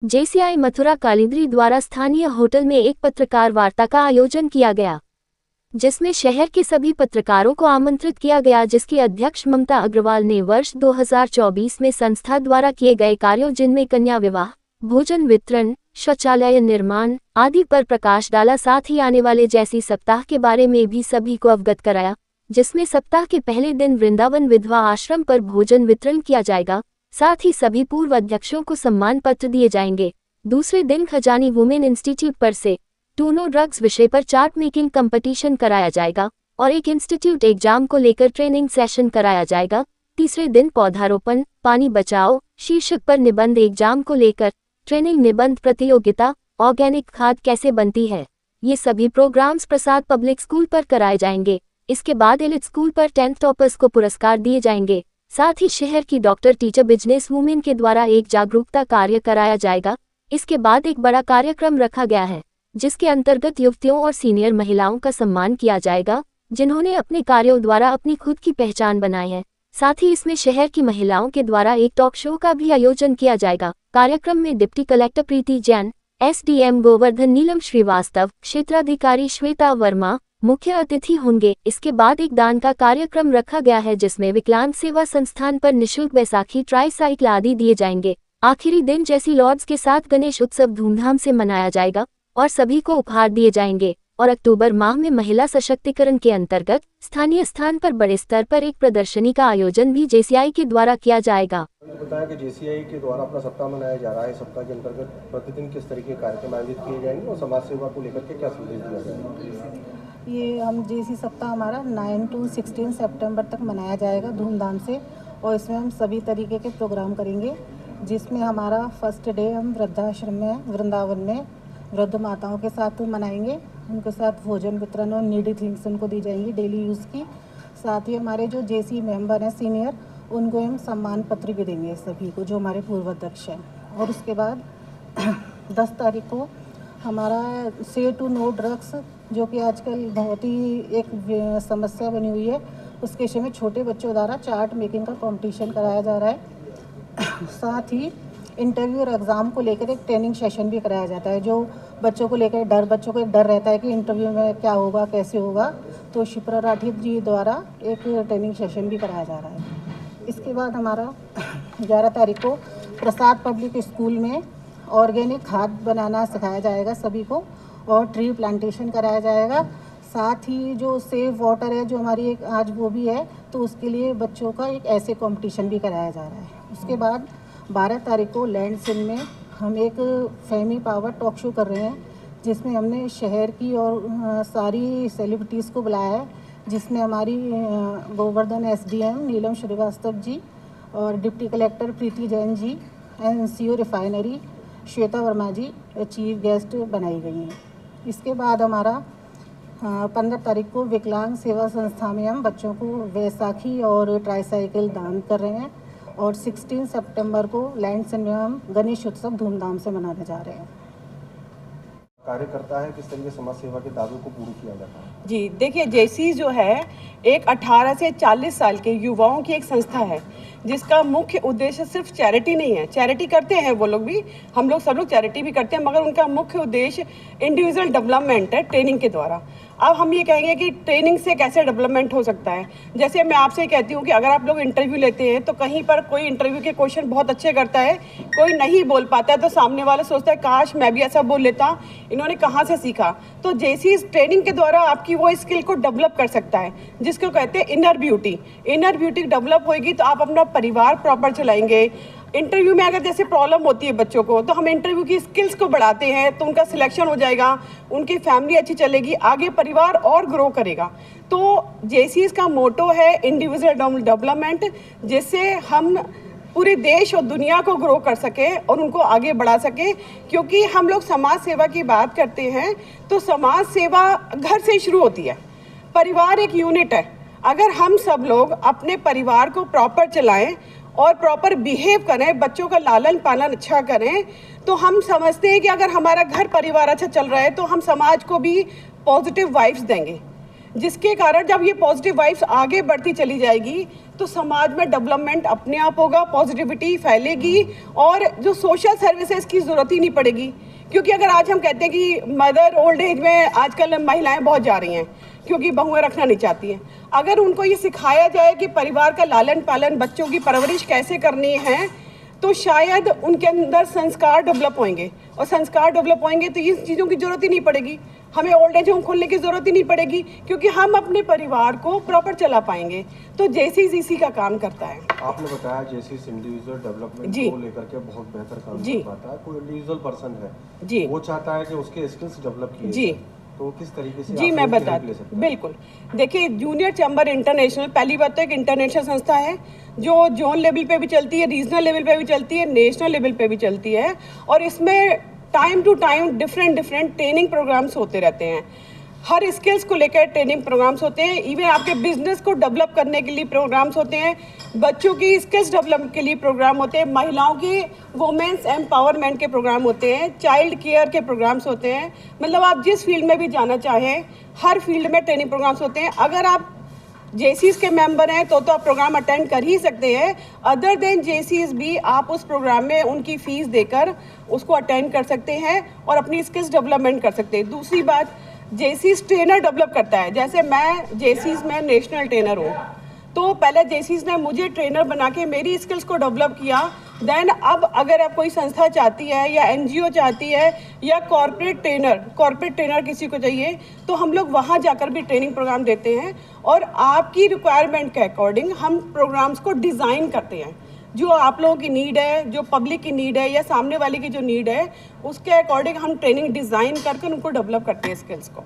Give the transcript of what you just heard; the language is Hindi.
जेसीआई मथुरा कालिंद्री द्वारा स्थानीय होटल में एक पत्रकार वार्ता का आयोजन किया गया, जिसमें शहर के सभी पत्रकारों को आमंत्रित किया गया, जिसकी अध्यक्ष ममता अग्रवाल ने वर्ष 2024 में संस्था द्वारा किए गए कार्यों जिनमें कन्या विवाह, भोजन वितरण, शौचालय निर्माण आदि पर प्रकाश डाला। साथ ही आने वाले जेसी सप्ताह के बारे में भी सभी को अवगत कराया, जिसमें सप्ताह के पहले दिन वृंदावन विधवा आश्रम पर भोजन वितरण किया जाएगा। साथ ही सभी पूर्व अध्यक्षों को सम्मान पत्र दिए जाएंगे। दूसरे दिन खजानी वुमेन इंस्टीट्यूट पर से टू नो ड्रग्स विषय पर चार्ट मेकिंग कंपटीशन कराया जाएगा और एक इंस्टीट्यूट एग्जाम को लेकर ट्रेनिंग सेशन कराया जाएगा। तीसरे दिन पौधारोपण पानी बचाओ शीर्षक पर निबंध एग्जाम को लेकर ट्रेनिंग, निबंध प्रतियोगिता, ऑर्गेनिक खाद कैसे बनती है, ये सभी प्रोग्राम्स प्रसाद पब्लिक स्कूल पर कराए जाएंगे। इसके बाद एलिट स्कूल पर 10th टॉपर्स को पुरस्कार दिए जाएंगे। साथ ही शहर की डॉक्टर टीचर बिजनेस वुमेन के द्वारा एक जागरूकता कार्य कराया जाएगा। इसके बाद एक बड़ा कार्यक्रम रखा गया है, जिसके अंतर्गत युवतियों और सीनियर महिलाओं का सम्मान किया जाएगा, जिन्होंने अपने कार्यों द्वारा अपनी खुद की पहचान बनाई है। साथ ही इसमें शहर की महिलाओं के द्वारा एक टॉक शो का भी आयोजन किया जाएगा। कार्यक्रम में डिप्टी कलेक्टर प्रीति जैन, एसडीएम गोवर्धन नीलम श्रीवास्तव, क्षेत्राधिकारी श्वेता वर्मा मुख्य अतिथि होंगे। इसके बाद एक दान का कार्यक्रम रखा गया है, जिसमें विकलांग सेवा संस्थान पर निःशुल्क बैसाखी ट्राईसाइकिल आदि दिए जाएंगे। आखिरी दिन जेसी लॉर्ड्स के साथ गणेश उत्सव धूमधाम से मनाया जाएगा और सभी को उपहार दिए जाएंगे। और अक्टूबर माह में महिला सशक्तिकरण के अंतर्गत स्थानीय स्थान पर बड़े स्तर पर एक प्रदर्शनी का आयोजन भी जेसीआई के द्वारा किया जाएगा। बताया कि जेसीआई के द्वारा अपना सप्ताह मनाया जा रहा है। सप्ताह के अंतर्गत प्रतिदिन किस तरीके के कार्यक्रम आयोजित किए जाएंगे और समाज सेवा को लेकर के क्या संदेश दिया जाएगा? ये हम जेसी सप्ताह हमारा 9 to 16 सितंबर तक मनाया जाएगा धूमधाम से, और इसमें हम सभी तरीके के प्रोग्राम करेंगे, जिसमें हमारा फर्स्ट डे हम वृद्धाश्रम में वृंदावन में वृद्ध माताओं के साथ मनाएंगे। उनके साथ भोजन वितरण और नीडी थिंग्स उनको दी जाएंगी डेली यूज़ की। साथ ही हमारे जो जेसी मेंबर हैं सीनियर, उनको हम सम्मान पत्र भी देंगे सभी को, जो हमारे पूर्व अध्यक्ष हैं। और उसके बाद 10 तारीख को हमारा से टू नो ड्रग्स, जो कि आजकल बहुत ही एक समस्या बनी हुई है, उसके विषय में छोटे बच्चों द्वारा चार्ट मेकिंग का कंपटीशन कराया जा रहा है। साथ ही इंटरव्यू और एग्ज़ाम को लेकर एक ट्रेनिंग सेशन भी कराया जाता है, जो बच्चों को लेकर बच्चों को डर रहता है कि इंटरव्यू में क्या होगा कैसे होगा, तो शिप्रा राठी जी द्वारा एक ट्रेनिंग सेशन भी कराया जा रहा है। इसके बाद हमारा 11 तारीख को प्रसाद पब्लिक स्कूल में ऑर्गेनिक खाद बनाना सिखाया जाएगा सभी को, और ट्री प्लांटेशन कराया जाएगा। साथ ही जो सेव वाटर है, जो हमारी एक आज वो भी है, तो उसके लिए बच्चों का एक ऐसे कंपटीशन भी कराया जा रहा है। उसके बाद 12 तारीख को लैंड सिन में हम एक फेमी पावर टॉक शो कर रहे हैं, जिसमें हमने शहर की और सारी सेलिब्रिटीज़ को बुलाया है, जिसमें हमारी गोवर्धन एसडीएम नीलम श्रीवास्तव जी और डिप्टी कलेक्टर प्रीति जैन जी, एनसीओ रिफाइनरी श्वेता वर्मा जी चीफ गेस्ट बनाई गई हैं। इसके बाद हमारा 15 तारीख को विकलांग सेवा संस्था में हम बच्चों को बैसाखी और ट्राईसाइकिल दान कर रहे हैं, और 16 सितंबर को लैंड सिन में हम गणेश उत्सव धूमधाम से मनाने जा रहे हैं। कार्य करता है, किस तरीके समाज सेवा के दावों को पूरा किया जाता है? जी देखिए, जेसी जो है एक 18 से 40 साल के युवाओं की एक संस्था है, जिसका मुख्य उद्देश्य सिर्फ चैरिटी नहीं है। चैरिटी करते हैं वो लोग भी, हम लोग सब लोग चैरिटी भी करते हैं, मगर उनका मुख्य उद्देश्य इंडिविजुअल डेवलपमेंट है ट्रेनिंग के द्वारा। अब हम ये कहेंगे कि ट्रेनिंग से कैसे डेवलपमेंट हो सकता है। जैसे मैं आपसे कहती हूँ कि अगर आप लोग इंटरव्यू लेते हैं, तो कहीं पर कोई इंटरव्यू के क्वेश्चन बहुत अच्छे करता है, कोई नहीं बोल पाता है, तो सामने वाला सोचता है काश मैं भी ऐसा बोल लेता, इन्होंने कहाँ से सीखा। तो जेसी ट्रेनिंग के द्वारा आपकी वो स्किल को डेवलप कर सकता है, जिसको कहते हैं inner beauty. Inner beauty develop होएगी तो आप अपना परिवार प्रॉपर चलाएंगे। इंटरव्यू में अगर जैसे प्रॉब्लम होती है बच्चों को, तो हम इंटरव्यू की स्किल्स को बढ़ाते हैं, तो उनका सिलेक्शन हो जाएगा, उनकी फैमिली अच्छी चलेगी, आगे परिवार और ग्रो करेगा। तो जेसीज का मोटो है इंडिविजुअल डेवलपमेंट, जिससे हम पूरे देश और दुनिया को ग्रो कर सके और उनको आगे बढ़ा सके। क्योंकि हम लोग समाज सेवा की बात करते हैं, तो समाज सेवा घर से शुरू होती है। परिवार एक यूनिट है। अगर हम सब लोग अपने परिवार को प्रॉपर चलाएं और प्रॉपर बिहेव करें, बच्चों का लालन पालन अच्छा करें, तो हम समझते हैं कि अगर हमारा घर परिवार अच्छा चल रहा है, तो हम समाज को भी पॉजिटिव वाइब्स देंगे। जिसके कारण जब ये पॉजिटिव वाइब्स आगे बढ़ती चली जाएगी तो समाज में डेवलपमेंट अपने आप होगा, पॉजिटिविटी फैलेगी और जो सोशल सर्विसेज की ज़रूरत ही नहीं पड़ेगी। क्योंकि अगर आज हम कहते हैं कि मदर ओल्ड एज में आजकल महिलाएं बहुत जा रही हैं क्योंकि बहुएं रखना नहीं चाहती हैं, अगर उनको ये सिखाया जाए कि परिवार का लालन पालन, बच्चों की परवरिश कैसे करनी है, तो शायद उनके अंदर संस्कार डेवलप होंगे और संस्कार डेवलप होंगे तो इन चीज़ों की ज़रूरत ही नहीं पड़ेगी, हमें ओल्ड एज होम खोलने की ज़रूरत ही नहीं पड़ेगी क्योंकि हम अपने परिवार को प्रॉपर चला पाएंगे। तो जेसीज इसी का काम करता है। आपने बताया जेसीज इंडिविजुअल डेवलपमेंट को लेकर के बहुत बेहतर काम कर पाता है। कोई इंडिविजुअल पर्सन है जी, वो चाहता है कि उसके स्किल्स डेवलप किए जी, तो किस तरीके से जी मैं बता बिल्कुल। देखिए, जूनियर चैम्बर इंटरनेशनल पहली बात तो एक इंटरनेशनल संस्था है जो जोन लेवल पे भी चलती है, रीजनल लेवल पे भी चलती है, नेशनल लेवल पे भी चलती है और इसमें time to time different training programmes होते रहते हैं। हर स्किल्स को लेकर ट्रेनिंग प्रोग्राम्स होते हैं, इवन आपके बिजनेस को डेवलप करने के लिए प्रोग्राम्स होते हैं, बच्चों की स्किल्स डेवलप के लिए प्रोग्राम होते हैं, महिलाओं की वुमेन्स एम्पावरमेंट के प्रोग्राम होते हैं, चाइल्ड केयर के प्रोग्राम्स होते हैं। मतलब आप जिस फील्ड में भी जाना चाहें हर फील्ड में ट्रेनिंग प्रोग्राम्स होते हैं। अगर आप जेसीज के मेंबर हैं तो आप प्रोग्राम अटेंड कर ही सकते हैं। अदर देन जेसीज भी आप उस प्रोग्राम में उनकी फीस देकर उसको अटेंड कर सकते हैं और अपनी स्किल्स डेवलपमेंट कर सकते हैं। दूसरी बात, जेसीज ट्रेनर डेवलप करता है। जैसे मैं जेसीज में नेशनल ट्रेनर हूँ, तो पहले जेसीज ने मुझे ट्रेनर बना के मेरी स्किल्स को डेवलप किया। देन अब अगर आप कोई संस्था चाहती है या एनजीओ चाहती है या कॉर्पोरेट ट्रेनर किसी को चाहिए, तो हम लोग वहाँ जाकर भी ट्रेनिंग प्रोग्राम देते हैं और आपकी रिक्वायरमेंट के अकॉर्डिंग हम प्रोग्राम्स को डिज़ाइन करते हैं। जो आप लोगों की नीड है, जो पब्लिक की नीड है या सामने वाले की जो नीड है, उसके अकॉर्डिंग हम ट्रेनिंग डिज़ाइन करके उनको डेवलप करते हैं स्किल्स को।